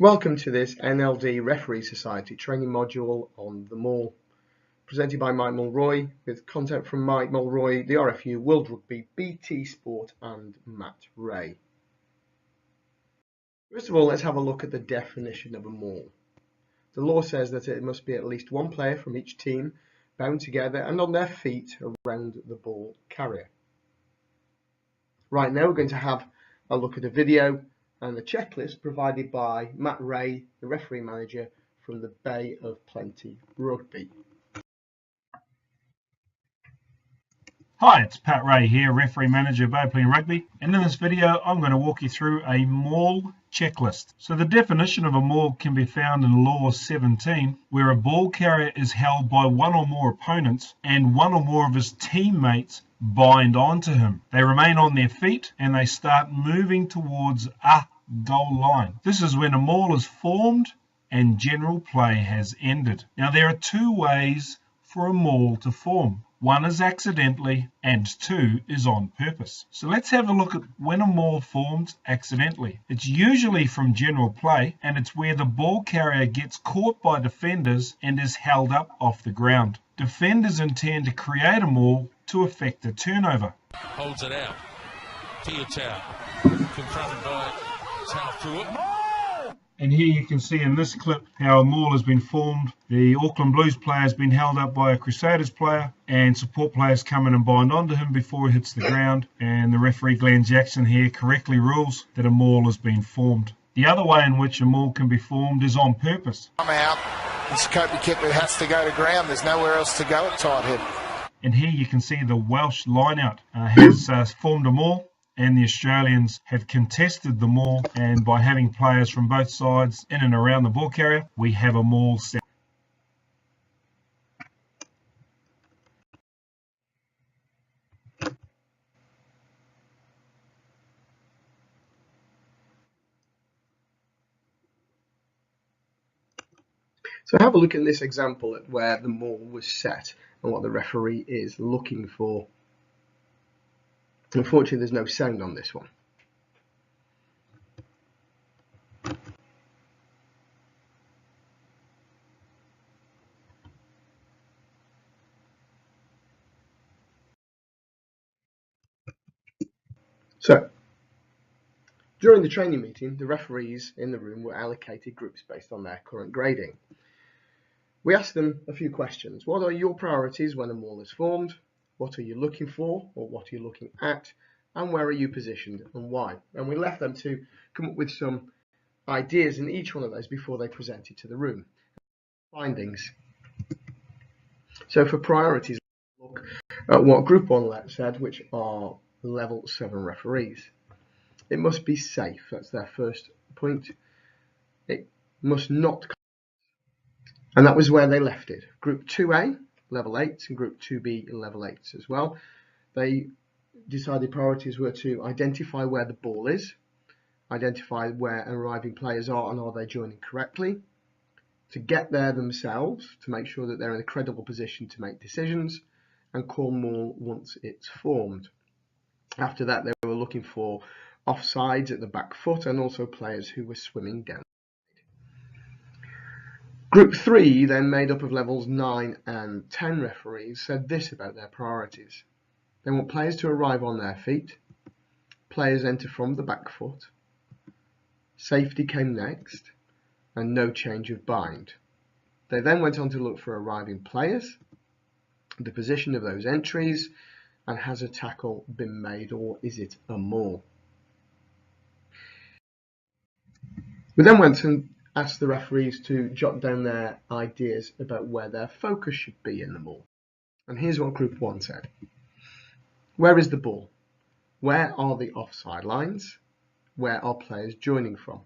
Welcome to this NLD Referee Society training module on the Maul, presented by Mike Mulroy, with content from Mike Mulroy, the RFU, World Rugby, BT Sport and Matt Ray. First of all, let's have a look at the definition of a maul. The law says that it must be at least one player from each team bound together and on their feet around the ball carrier. Right now we're going to have a look at a video and the checklist provided by Matt Ray, the referee manager from the Bay of Plenty Rugby. Hi, it's Pat Ray here, referee manager of Bay of Plenty Rugby, and in this video I'm going to walk you through a maul checklist. So the definition of a maul can be found in Law 17, where a ball carrier is held by one or more opponents and one or more of his teammates bind onto him. They remain on their feet and they start moving towards a goal line. This is when a maul is formed and general play has ended. Now there are two ways for a maul to form. One is accidentally and two is on purpose. So let's have a look at when a maul forms accidentally. It's usually from general play and it's where the ball carrier gets caught by defenders and is held up off the ground. Defenders intend to create a maul to effect a turnover. Holds it out. Tau confronted by Tau through it. And here you can see in this clip how a maul has been formed. The Auckland Blues player has been held up by a Crusaders player and support players come in and bind onto him before he hits the ground, and the referee Glenn Jackson here correctly rules that a maul has been formed. The other way in which a maul can be formed is on purpose. I'm out. This Kobe Kipper has to go to ground. There's nowhere else to go at tight head. And here you can see the Welsh Lineout has formed a maul, and the Australians have contested the maul, and by having players from both sides in and around the ball carrier, we have a maul set. So have a look at this example at where the maul was set and what the referee is looking for. Unfortunately, there's no sound on this one. So, during the training meeting, the referees in the room were allocated groups based on their current grading. We asked them a few questions. What are your priorities when a maul is formed? What are you looking for, or what are you looking at? And where are you positioned and why? And we left them to come up with some ideas in each one of those before they presented to the room. Findings. So for priorities, look at what Group 1 said, which are Level 7 referees. It must be safe. That's their first point. It must not. And that was where they left it. Group 2A, Level 8, and Group 2B, Level 8 as well. They decided priorities were to identify where the ball is, identify where arriving players are and are they joining correctly, to get there themselves to make sure that they're in a credible position to make decisions, and call maul once it's formed. After that, they were looking for offsides at the back foot and also players who were swimming down. Group 3, then made up of levels 9 and 10 referees, said this about their priorities. They want players to arrive on their feet, players enter from the back foot, safety came next, and no change of bind. They then went on to look for arriving players, the position of those entries, and has a tackle been made or is it a maul? We then went and asked the referees to jot down their ideas about where their focus should be in the maul. And here's what Group 1 said. Where is the ball? Where are the offside lines? Where are players joining from?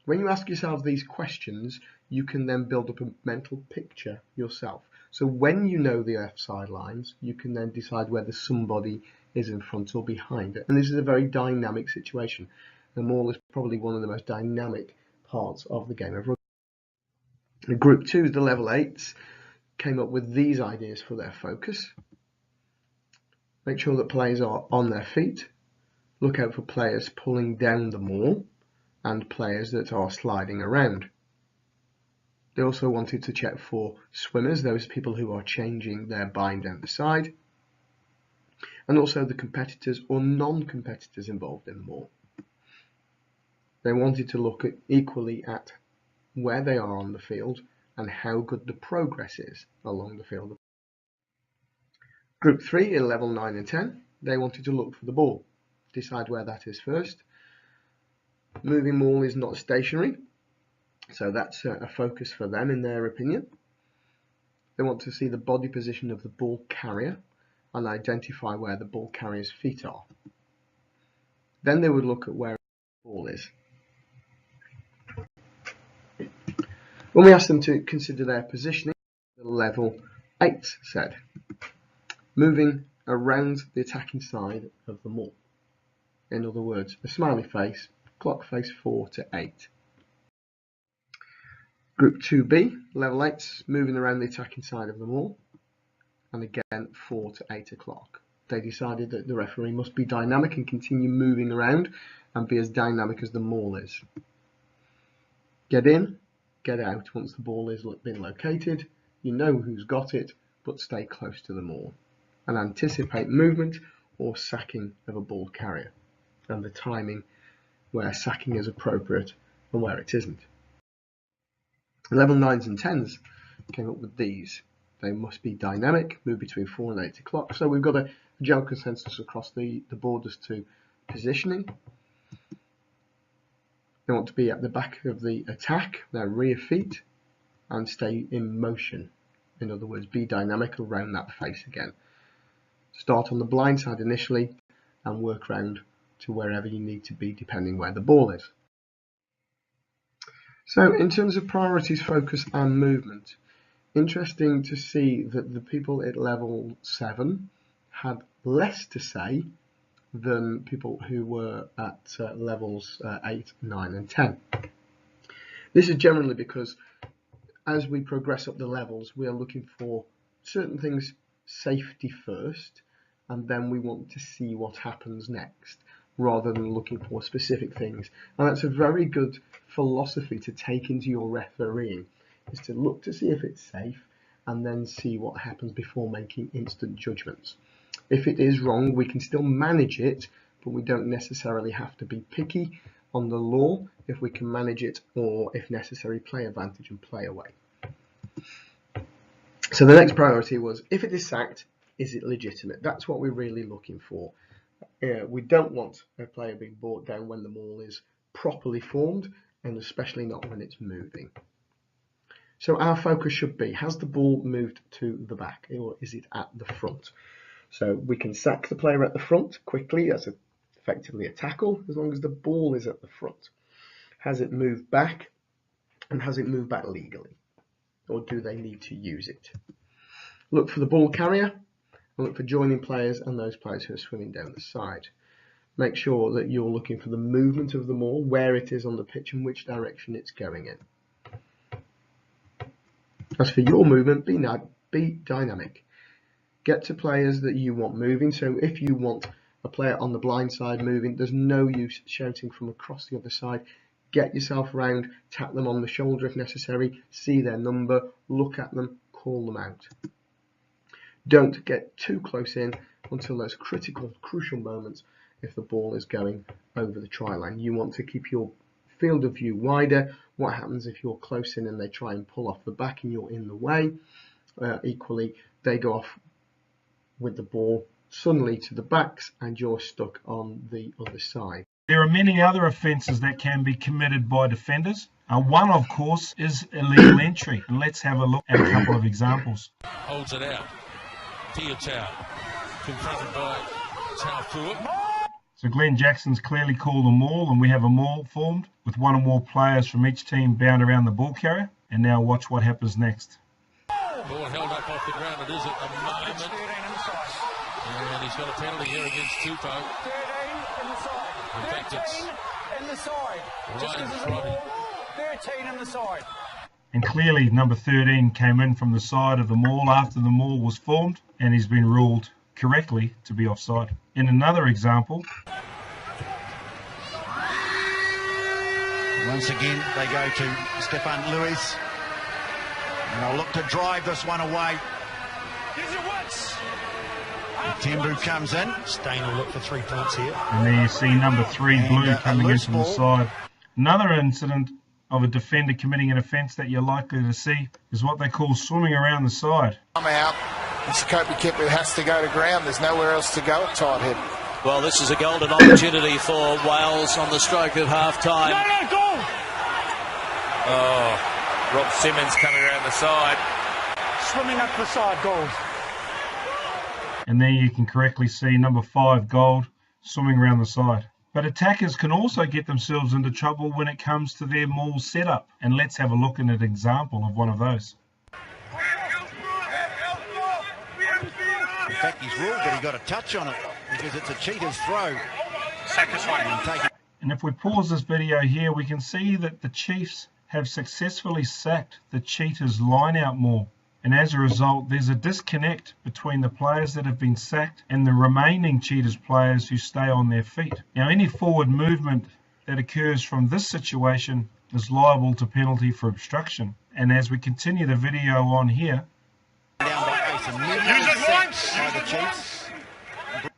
When you ask yourself these questions, you can then build up a mental picture yourself. So when you know the offside lines, you can then decide whether somebody is in front or behind it. And this is a very dynamic situation. The maul is probably one of the most dynamic parts of the game of rugby. Group 2, the Level 8s, came up with these ideas for their focus. Make sure that players are on their feet. Look out for players pulling down the maul. and players that are sliding around. They also wanted to check for swimmers, those people who are changing their bind down the side, and also the competitors or non-competitors involved in the maul. They wanted to look equally at where they are on the field and how good the progress is along the field. Group 3 in level 9 and 10, they wanted to look for the ball, decide where that is first. Moving maul is not stationary, so that's a focus for them in their opinion. They want to see the body position of the ball carrier and identify where the ball carrier's feet are. Then they would look at where the ball is. When we asked them to consider their positioning, level 8 said, moving around the attacking side of the maul. In other words, a smiley face, clock face 4 to 8. Group 2B, level 8, moving around the attacking side of the maul, and again 4 to 8 o'clock. They decided that the referee must be dynamic and continue moving around and be as dynamic as the maul is. Get in, get out once the ball has been located. You know who's got it, but stay close to the maul. And anticipate movement or sacking of a ball carrier, and the timing where sacking is appropriate and where it isn't. Level 9s and 10s came up with these. They must be dynamic, move between 4 and 8 o'clock. So we've got a general consensus across the board as to positioning. They want to be at the back of the attack, their rear feet, and stay in motion. In other words, be dynamic around that face again. Start on the blind side initially and work round to wherever you need to be depending where the ball is. So in terms of priorities, focus and movement, interesting to see that the people at level 7 had less to say than people who were at levels 8, 9 and 10. This is generally because as we progress up the levels, we are looking for certain things safety first, and then we want to see what happens next rather than looking for specific things. And that's a very good philosophy to take into your refereeing, is to look to see if it's safe and then see what happens before making instant judgments. If it is wrong, we can still manage it, but we don't necessarily have to be picky on the law if we can manage it, or if necessary, play advantage and play away. So the next priority was, if it is sacked, is it legitimate? That's what we're really looking for. We don't want a player being brought down when the maul is properly formed, and especially not when it's moving. So our focus should be, has the ball moved to the back, or is it at the front? So we can sack the player at the front quickly, that's effectively a tackle, as long as the ball is at the front. Has it moved back, and has it moved back legally? Or do they need to use it? Look for the ball carrier, and look for joining players and those players who are swimming down the side. Make sure that you're looking for the movement of the maul, where it is on the pitch and which direction it's going in. As for your movement, be dynamic. Get to players that you want moving. So if you want a player on the blind side moving, there's no use shouting from across the other side. Get yourself around, tap them on the shoulder if necessary, see their number, look at them, call them out. Don't get too close in until those crucial moments if the ball is going over the try line. You want to keep your field of view wider. What happens if you're close in and they try and pull off the back and you're in the way? Equally, they go off with the ball suddenly to the backs and you're stuck on the other side. There are many other offences that can be committed by defenders. One, of course, is illegal entry. And let's have a look at a couple of examples. Holds it out. Tao confronted by Tao. So Glenn Jackson's clearly called a maul, and we have a maul formed with one or more players from each team bound around the ball carrier. And now watch what happens next. Ball held up off the ground. It is at the moment. And he's got a penalty here against Tupou. 13 in the side. In fact, it's 13 in the side. right in Just front. 13 in the side. And clearly number 13 came in from the side of the maul after the maul was formed, and he's been ruled correctly to be offside. In another example, Once again, they go to Stefan Lewis. And they'll look to drive this one away. Tembu comes in. Stain will look for 3 points here. And there you see number 3, Blue, coming in from the side. Another incident of a defender committing an offence that you're likely to see is what they call swimming around the side. I'm out. Mr. Kopi Kipper has to go to ground. There's nowhere else to go at tight head. Well, this is a golden opportunity for Wales on the stroke of half-time. No, goal! Oh, Rob Simmons coming around the side. Swimming up the side, goals. And there you can correctly see number 5, Gold, swimming around the side. But attackers can also get themselves into trouble when it comes to their maul setup. And let's have a look at an example of one of those. In fact, he's ruled, but he got a touch on it because it's a cheater's throw. And if we pause this video here, we can see that the Chiefs have successfully sacked the cheaters' line-out maul. And as a result, there's a disconnect between the players that have been sacked and the remaining Cheetahs players who stay on their feet. Now, any forward movement that occurs from this situation is liable to penalty for obstruction. And as we continue the video on here,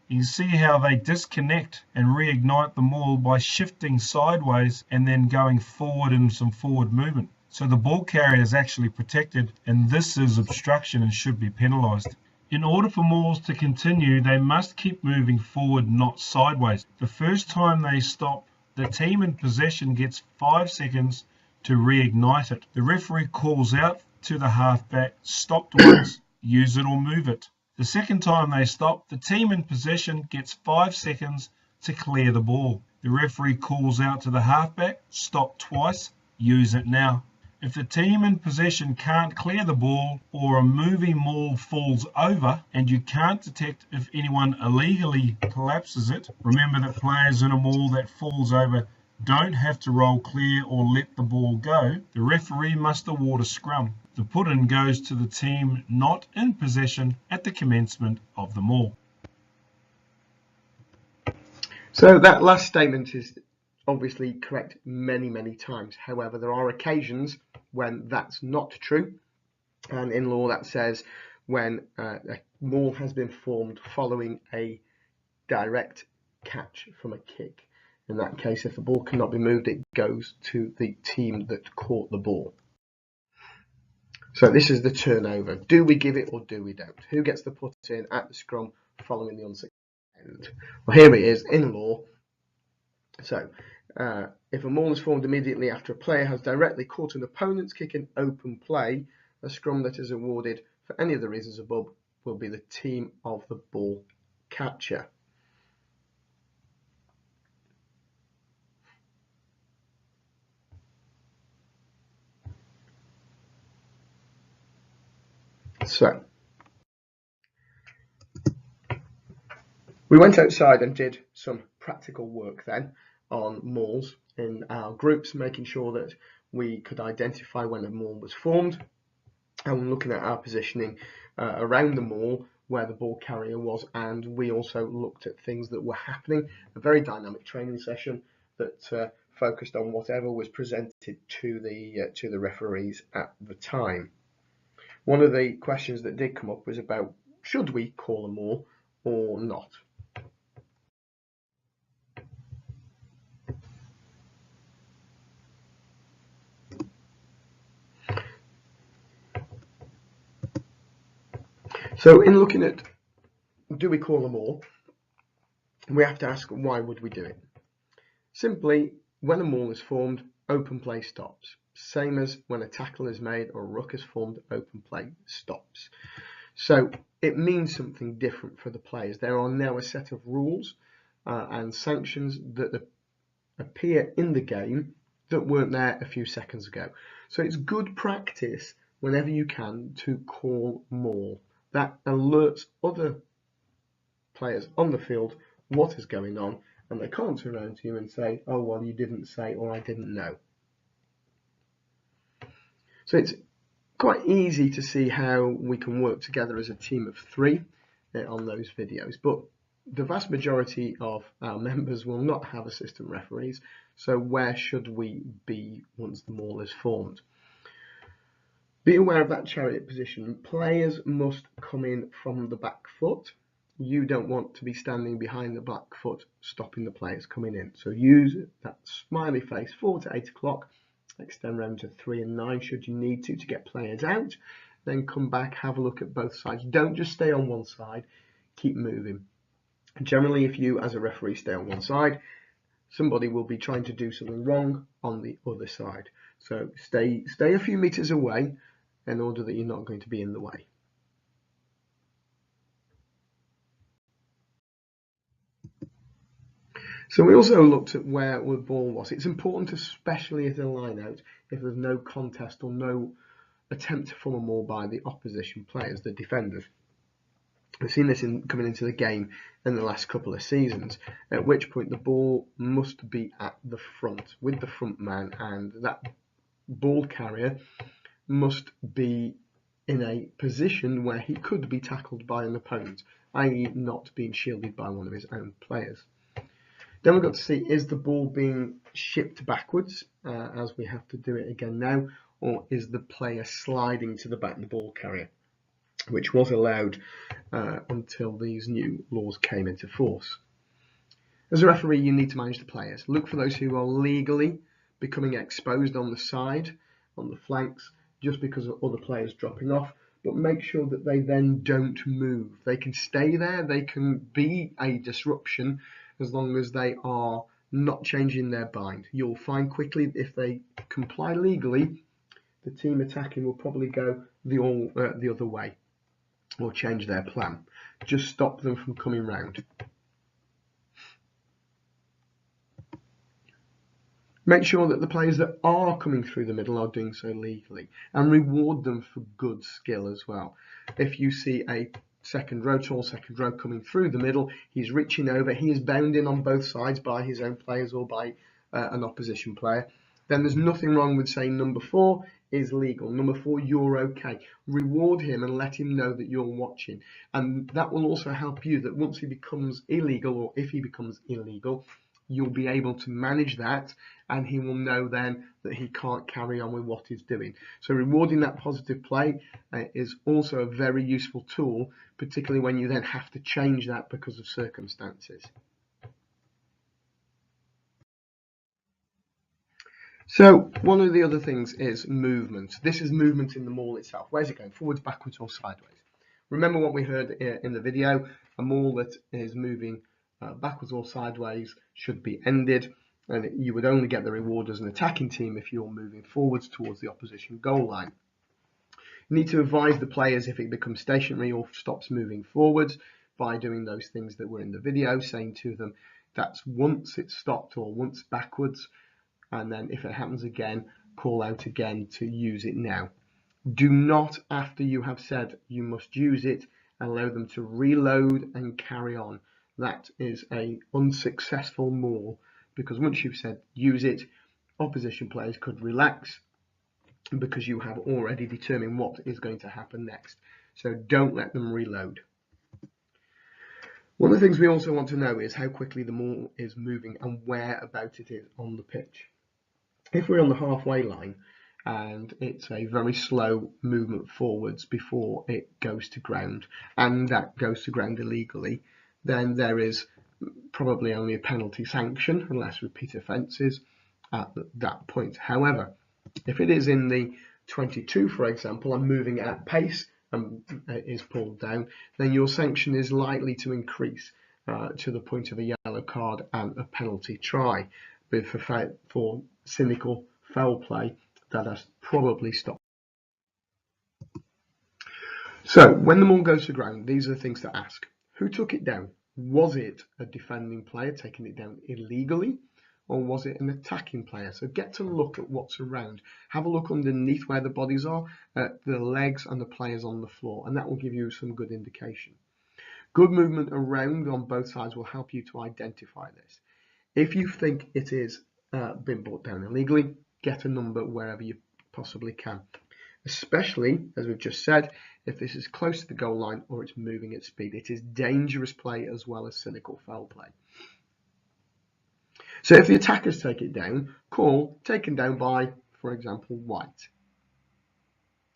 you can see how they disconnect and reignite the maul by shifting sideways and then going forward in some forward movement. So the ball carrier is actually protected, and this is obstruction and should be penalised. In order for mauls to continue, they must keep moving forward, not sideways. The first time they stop, the team in possession gets 5 seconds to reignite it. The referee calls out to the halfback, stopped once, use it or move it. The second time they stop, the team in possession gets 5 seconds to clear the ball. The referee calls out to the halfback, stop twice, use it now. If the team in possession can't clear the ball or a moving maul falls over and you can't detect if anyone illegally collapses it, remember that players in a maul that falls over don't have to roll clear or let the ball go. The referee must award a scrum. The put-in goes to the team not in possession at the commencement of the maul. So that last statement is obviously correct many times. However, there are occasions when that's not true, and in law that says when a maul has been formed following a direct catch from a kick. In that case, if the ball cannot be moved, it goes to the team that caught the ball. So this is the turnover. Do we give it or do we don't? Who gets the put in at the scrum following the unsuccessful end? Well, here it is in law. So if a maul is formed immediately after a player has directly caught an opponent's kick in open play, a scrum that is awarded for any of the reasons above will be the team of the ball catcher. So we went outside and did some practical work then on mauls in our groups, making sure that we could identify when a maul was formed, and looking at our positioning around the maul where the ball carrier was, and we also looked at things that were happening. A very dynamic training session that focused on whatever was presented to the referees at the time. One of the questions that did come up was about should we call a maul or not. So in looking at do we call a maul, we have to ask why would we do it. Simply, when a maul is formed, open play stops. Same as when a tackle is made or a ruck is formed, open play stops. So it means something different for the players. There are now a set of rules and sanctions that appear in the game that weren't there a few seconds ago. So it's good practice whenever you can to call maul. That alerts other players on the field what is going on, and they can't turn around to you and say, oh well, you didn't say, or I didn't know. So it's quite easy to see how we can work together as a team of 3 on those videos, but the vast majority of our members will not have assistant referees, so where should we be once the maul is formed? Be aware of that chariot position. Players must come in from the back foot. You don't want to be standing behind the back foot stopping the players coming in. So use that smiley face 4 to 8 o'clock, extend round to 3 and 9 should you need to get players out. Then come back, have a look at both sides. Don't just stay on one side, keep moving. Generally, if you as a referee stay on one side, somebody will be trying to do something wrong on the other side. So stay a few meters away in order that you're not going to be in the way. So we also looked at where the ball was. It's important, especially at a line-out, if there's no contest or no attempt to form a maul by the opposition players, the defenders. We've seen this coming into the game in the last couple of seasons, at which point the ball must be at the front with the front man, and that ball carrier must be in a position where he could be tackled by an opponent, i.e. not being shielded by one of his own players. Then we've got to see, is the ball being shipped backwards, as we have to do it again now, or is the player sliding to the back of the ball carrier, which was allowed until these new laws came into force. As a referee, you need to manage the players. Look for those who are legally becoming exposed on the side, on the flanks, just because of other players dropping off, but make sure that they then don't move. They can stay there, they can be a disruption as long as they are not changing their bind. You'll find quickly if they comply legally, the team attacking will probably go the other way or change their plan. Just stop them from coming round. Make sure that the players that are coming through the middle are doing so legally, and reward them for good skill as well. If you see a tall second row coming through the middle, he's reaching over, he is bound in on both sides by his own players or by an opposition player, then there's nothing wrong with saying number 4 is legal. Number 4, you're okay. Reward him and let him know that you're watching. And that will also help you that once he becomes illegal, or if he becomes illegal, you'll be able to manage that, and he will know then that he can't carry on with what he's doing. So rewarding that positive play is also a very useful tool, particularly when you then have to change that because of circumstances. So one of the other things is movement. This is movement in the maul itself. Where's it going? Forwards, backwards, or sideways? Remember what we heard in the video. A maul that is moving backwards or sideways should be ended, and you would only get the reward as an attacking team if you're moving forwards towards the opposition goal line. You need to advise the players if it becomes stationary or stops moving forwards by doing those things that were in the video, saying to them that's once it's stopped or once backwards, and then if it happens again, call out again to use it now. Do not, after you have said you must use it, allow them to reload and carry on. That is an unsuccessful maul, because once you've said use it, opposition players could relax because you have already determined what is going to happen next. So don't let them reload. One of the things we also want to know is how quickly the maul is moving and where about it is on the pitch. If we're on the halfway line and it's a very slow movement forwards before it goes to ground, and that goes to ground illegally, then there is probably only a penalty sanction unless repeat offences at that point. However, if it is in the 22, for example, and moving at pace and is pulled down, then your sanction is likely to increase to the point of a yellow card and a penalty try. But for cynical foul play, that has probably stopped. So when the maul goes to ground, these are the things to ask. Who took it down? Was it a defending player taking it down illegally, or was it an attacking player? So get to look at what's around. Have a look underneath where the bodies are, the legs and the players on the floor, and that will give you some good indication. Good movement around on both sides will help you to identify this. If you think it is been brought down illegally, get a number wherever you possibly can. especially, as we've just said, if this is close to the goal line or it's moving at speed. It is dangerous play as well as cynical foul play. So if the attackers take it down, call taken down by, for example, white.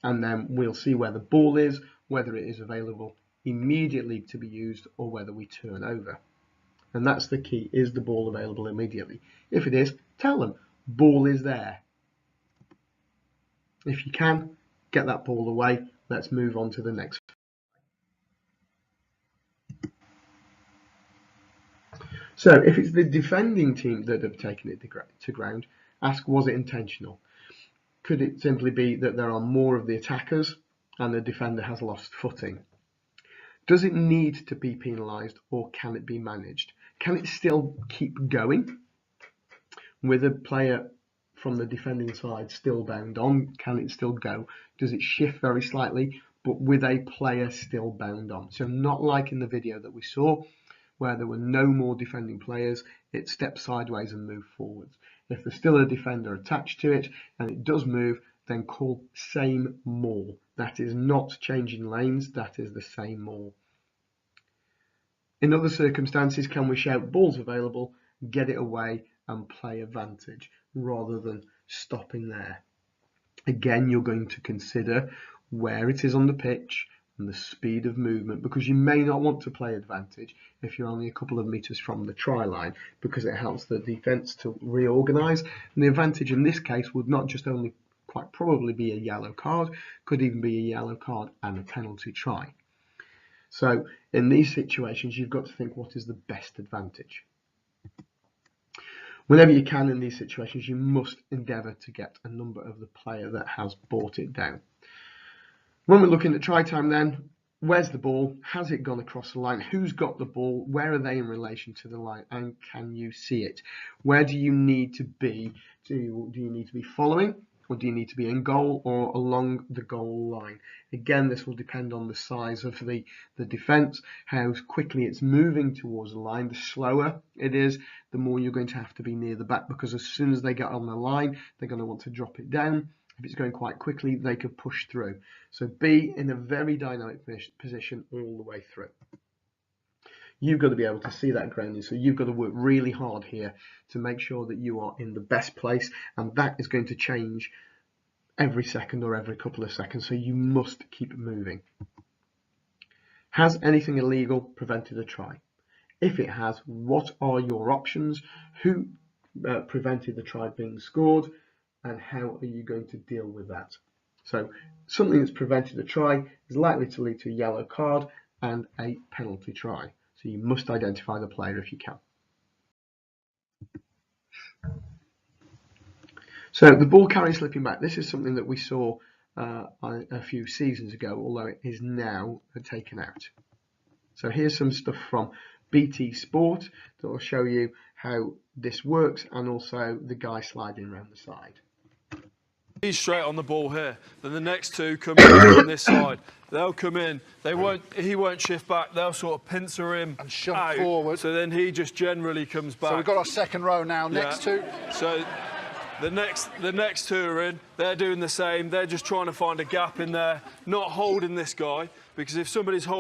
And then we'll see where the ball is, whether it is available immediately to be used or whether we turn over. And that's the key. Is the ball available immediately? If it is, tell them, ball is there. If you can, get that ball away. Let's move on to the next. So if it's the defending team that have taken it to ground, ask, was it intentional? Could it simply be that there are more of the attackers and the defender has lost footing? Does it need to be penalised or can it be managed? Can it still keep going with a player from the defending side still bound on? Can it still go? Does it shift very slightly but with a player still bound on? So not like in the video that we saw where there were no more defending players, it steps sideways and moves forwards. If there's still a defender attached to it and it does move, then call same maul. That is not changing lanes, that is the same maul. In other circumstances, can we shout balls available, get it away and play advantage rather than stopping there? Again, you're going to consider where it is on the pitch and the speed of movement, because you may not want to play advantage if you're only a couple of meters from the try line, because it helps the defence to reorganise. And the advantage in this case would not just only quite probably be a yellow card, could even be a yellow card and a penalty try. So in these situations, you've got to think, what is the best advantage? Whenever you can in these situations, you must endeavour to get a number of the player that has brought it down. When we're looking at try time then, where's the ball? Has it gone across the line? Who's got the ball? Where are they in relation to the line? And can you see it? Where do you need to be? Do you need to be following? Or do you need to be in goal or along the goal line? Again, this will depend on the size of the defence, how quickly it's moving towards the line. The slower it is, the more you're going to have to be near the back, because as soon as they get on the line, they're going to want to drop it down. If it's going quite quickly, they could push through. So be in a very dynamic position all the way through. You've got to be able to see that grounding, so you've got to work really hard here to make sure that you are in the best place, and that is going to change every second or every couple of seconds, so you must keep moving. Has anything illegal prevented a try? If it has, what are your options? Who prevented the try being scored, and how are you going to deal with that? So something that's prevented a try is likely to lead to a yellow card and a penalty try. So you must identify the player if you can. So the ball carrier slipping back. This is something that we saw a few seasons ago, although it is now taken out. So here's some stuff from BT Sport that will show you how this works, and also the guy sliding around the side. He's straight on the ball here. Then the next two come in from this side. They'll come in. He won't shift back. They'll sort of pincer him and shove out, forward. So then he just generally comes back. So we've got our second row now. Next two. So the next two are in. They're doing the same. They're just trying to find a gap in there, not holding this guy, because if somebody's holding.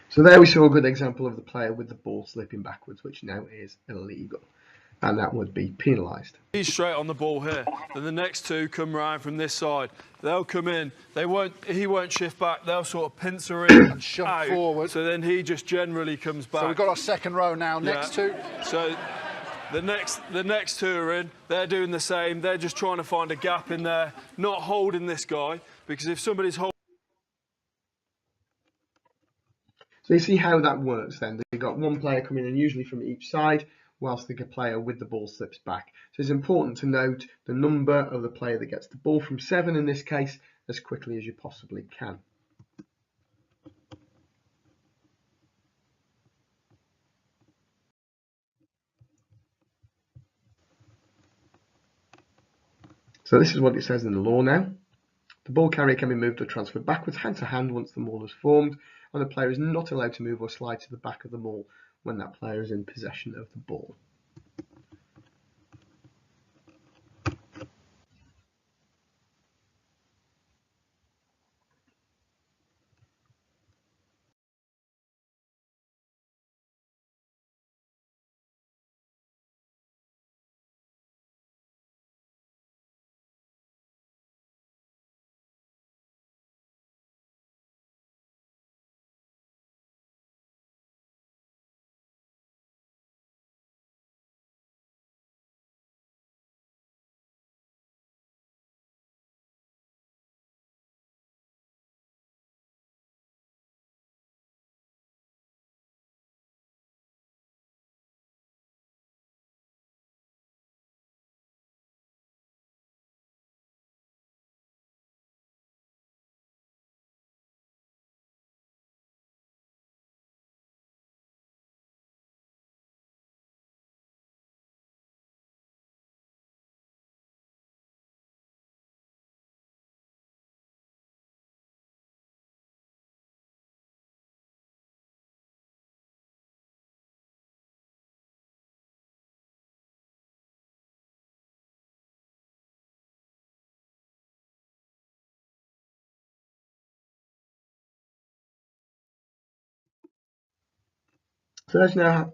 So there we saw a good example of the player with the ball slipping backwards, which now is illegal, and that would be penalised. He's straight on the ball here. Then the next two come round from this side. They'll come in. He won't shift back. They'll sort of pincer him and shove out, forward. So then he just generally comes back. So we've got our second row now. Next two. So the next two are in. They're doing the same. They're just trying to find a gap in there, not holding this guy, because if somebody's holding. So you see how that works then. You've got one player coming in usually from each side, whilst the player with the ball slips back. So it's important to note the number of the player that gets the ball, from 7 in this case, as quickly as you possibly can. So this is what it says in the law now. The ball carrier can be moved or transferred backwards, hand to hand, once the maul is formed, and the player is not allowed to move or slide to the back of the maul when that player is in possession of the ball. So let's now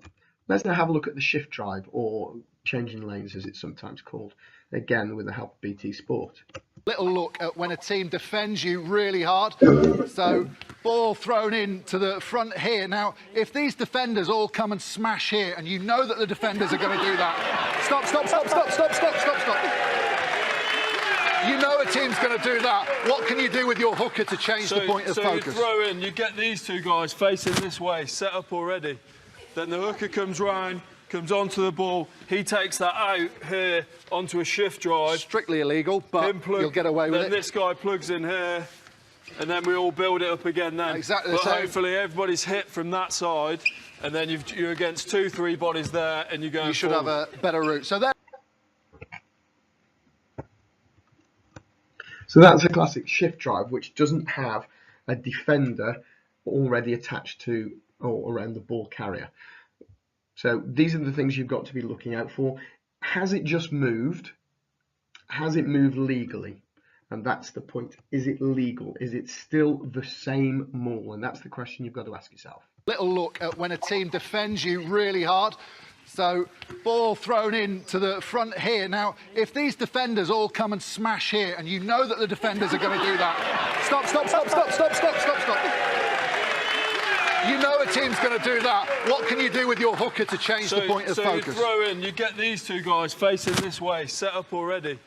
have a look at the shift drive, or changing lanes as it's sometimes called, again with the help of BT Sport. Little look at when a team defends you really hard. So ball thrown in to the front here. Now, if these defenders all come and smash here, and you know that the defenders are going to do that. Stop. You know a team's going to do that. What can you do with your hooker to change the point of focus? So you throw in, you get these two guys facing this way, set up already. Then the hooker comes round, comes onto the ball. He takes that out here onto a shift drive. Strictly illegal, but you'll get away with it. Then this guy plugs in here, and then we all build it up again then. Exactly the but same. Hopefully everybody's hit from that side, and then you're against 2-3 bodies there, and you're going You should forward. have a better route. So that's a classic shift drive, which doesn't have a defender already attached to or around the ball carrier. So these are the things you've got to be looking out for. Has it just moved? Has it moved legally? And that's the point. Is it legal? Is it still the same maul? And that's the question you've got to ask yourself. Little look at when a team defends you really hard. So ball thrown in to the front here. Now, if these defenders all come and smash here, and you know that the defenders are going to do that. Stop. You know a team's going to do that. What can you do with your hooker to change the point of focus? So you throw in, you get these two guys facing this way, set up already.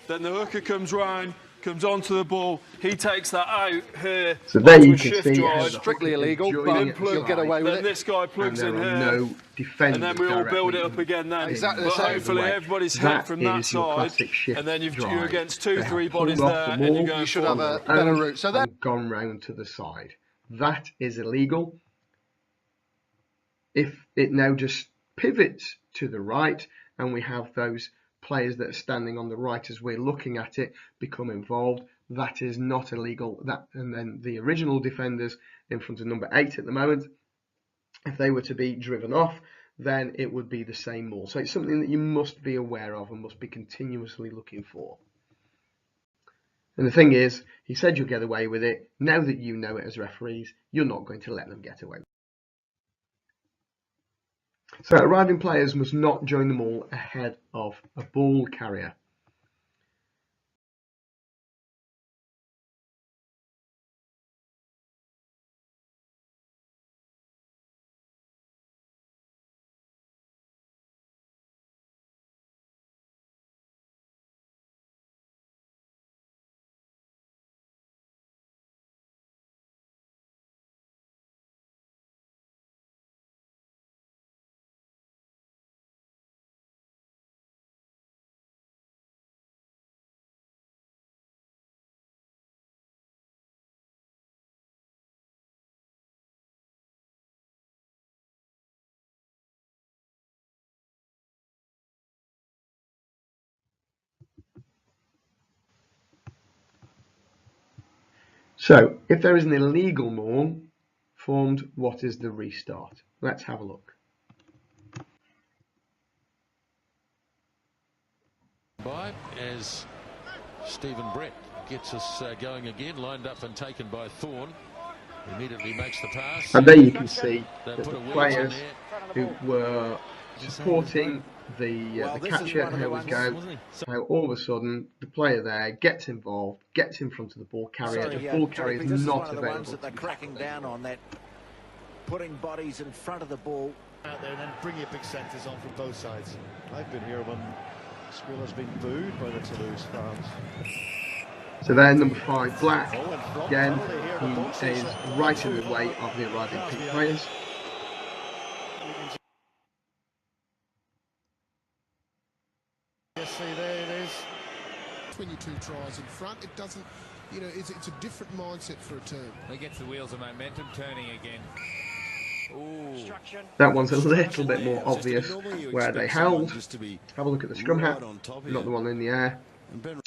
Then the hooker comes round, comes onto the ball. He takes that out here. So there you onto a can shift see drive. Strictly illegal, but you'll get away with Then it. this guy plugs in here, no defenders, and then we all build it up again then. Exactly the but same. hopefully everybody's hit from that side, and then you're against 2-3 bodies there, and you're going You should have a better route. So then gone round to the side. That is illegal. If it now just pivots to the right, and we have those players that are standing on the right as we're looking at it become involved, that is not illegal. And then the original defenders in front of number 8 at the moment, if they were to be driven off, then it would be the same maul. So it's something that you must be aware of and must be continuously looking for. And the thing is, he said you'll get away with it. Now that you know it as referees, you're not going to let them get away with it. So arriving players must not join the maul ahead of a ball carrier. So, if there is an illegal maul formed, what is the restart? Let's have a look. By as Stephen Brett gets us going again, lined up and taken by Thorne. Immediately makes the pass. And there you can see that the players who were supporting the catcher, how it goes, how all of a sudden the player there gets involved, gets in front of the ball carrier. The ball carrier is not available. They're cracking down on that, putting bodies in front of the ball. Out there and then bring your big centres on from both sides. I've been here when Squiller's been booed by the Toulouse fans. So there, number 5, Black. Again, he is right in the way of the arriving pink players. Yes, see, there it is. 22 tries in front. It doesn't, you know, it's a different mindset for a team. They get the wheels of momentum turning again. Ooh. That one's a little bit more obvious where they held. Have a look at the scrum hat, not the one in the air.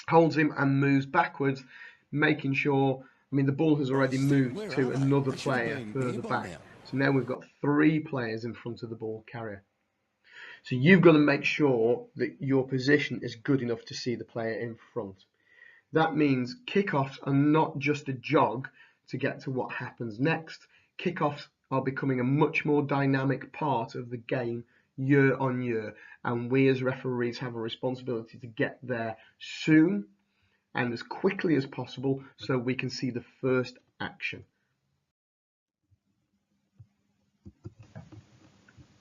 Holds him and moves backwards, making sure, I mean, the ball has already moved to another player further back. So now we've got 3 players in front of the ball carrier. So you've got to make sure that your position is good enough to see the player in front. That means kickoffs are not just a jog to get to what happens next. Kickoffs are becoming a much more dynamic part of the game year on year, and we as referees have a responsibility to get there soon and as quickly as possible so we can see the first action.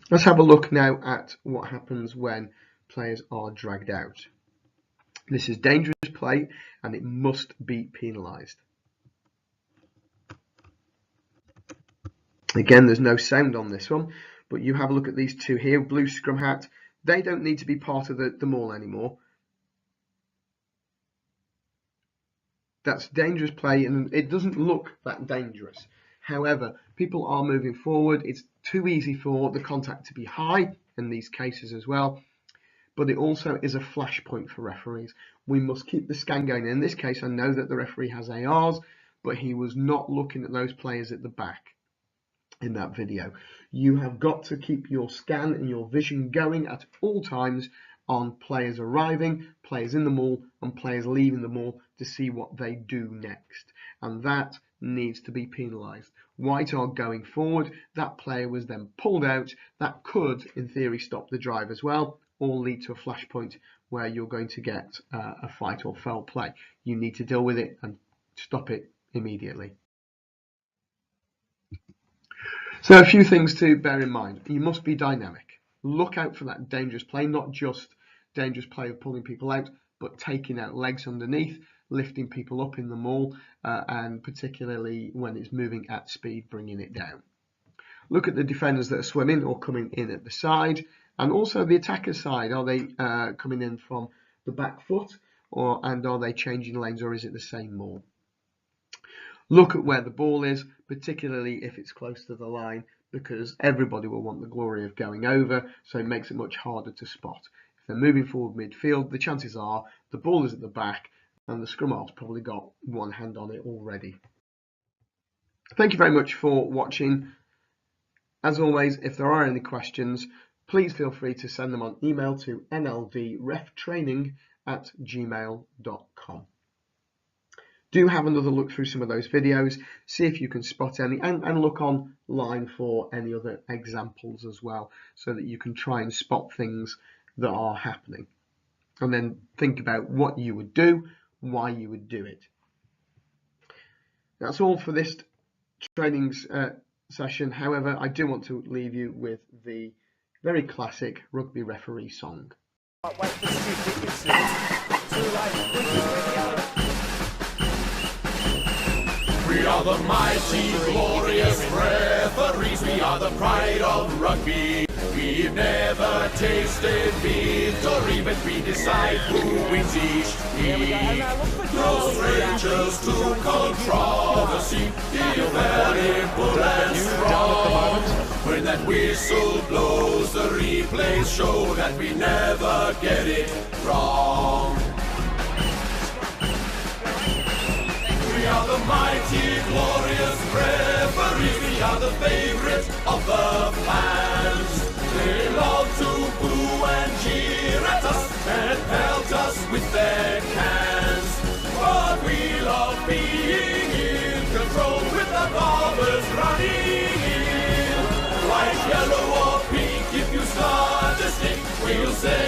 Let's have a look now at what happens when players are dragged out. This is dangerous play and it must be penalised. Again, there's no sound on this one, but you have a look at these two here, blue scrum hat. They don't need to be part of the maul anymore. That's dangerous play and it doesn't look that dangerous. However, people are moving forward. It's too easy for the contact to be high in these cases as well. But it also is a flashpoint for referees. We must keep the scan going. In this case, I know that the referee has ARs, but he was not looking at those players at the back in that video. You have got to keep your scan and your vision going at all times on players arriving, players in the maul, and players leaving the maul to see what they do next. And that needs to be penalised. White are going forward. That player was then pulled out. That could, in theory, stop the drive as well, or lead to a flashpoint where you're going to get a fight or foul play. You need to deal with it and stop it immediately. So a few things to bear in mind. You must be dynamic. Look out for that dangerous play, not just dangerous play of pulling people out, but taking out legs underneath, lifting people up in the maul, and particularly when it's moving at speed, bringing it down. Look at the defenders that are swimming or coming in at the side, and also the attacker's side. Are they coming in from the back foot, and are they changing lanes, or is it the same maul? Look at where the ball is, particularly if it's close to the line, because everybody will want the glory of going over, so it makes it much harder to spot. If they're moving forward midfield, the chances are the ball is at the back and the scrum half's probably got one hand on it already. Thank you very much for watching. As always, if there are any questions, please feel free to send them on email to nldreftraining@gmail.com. Do have another look through some of those videos, see if you can spot any, and look online for any other examples as well, so that you can try and spot things that are happening. And then think about what you would do, why you would do it. That's all for this training session. However, I do want to leave you with the very classic rugby referee song. We are the mighty, glorious referees. We are the pride of rugby. We've never tasted victory, but we decide who wins each week. No strangers to controversy, feel valuable and strong. When that whistle blows, the replays show that we never get it wrong. We are the mighty, glorious referees. We are the favorite of the fans. They love to boo and cheer at us and pelt us with their cans. But we love being in control with the barbers running in. White, yellow or pink, if you start to stick, we'll say